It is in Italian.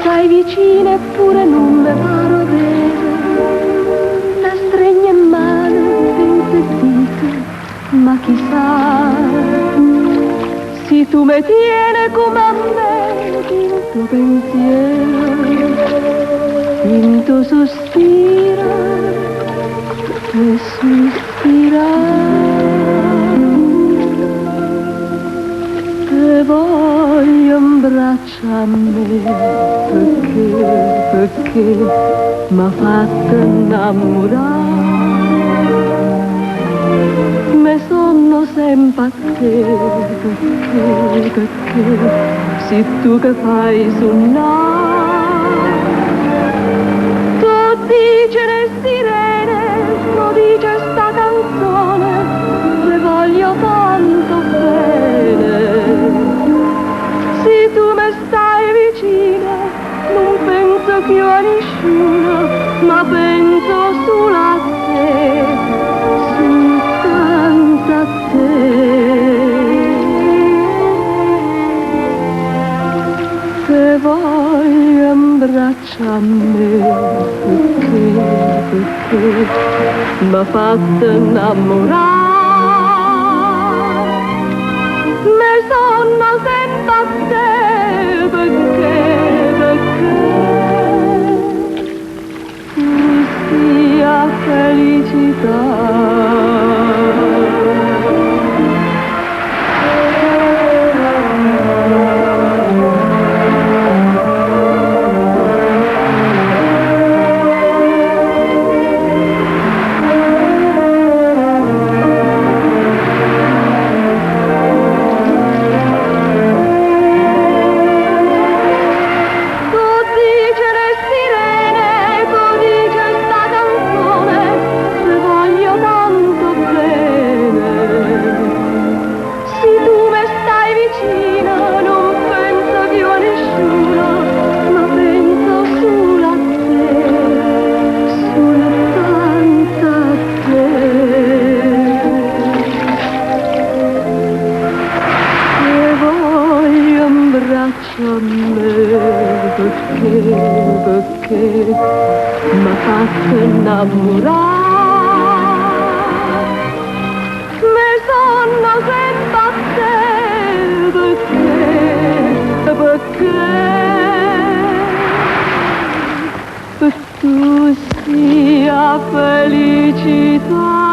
stai vicina eppure non me paro vero, la stringi in mano senza dito, ma chissà, se tu mi tieni come a me in tuo pensiero, in tuo sospiro e sospirare. Te voglio in braccio a me, perché m'ha fatto innamorare. Me sono sempre a te, perché sei tu che fai suonare. Tu dici le sirene, tu dici sta canzone, le voglio tanto bene. Se tu mi stai vicino, non penso più a nessuno, ma penso solo a te, soltanto a te. Te voglio in braccio a me, perché m'ha fatto innamorare. Me sono sempre a te, perché tu sia felicità. Perché m'ha fatto innamorare. Me sono sempre a te, perché tu sia felicità.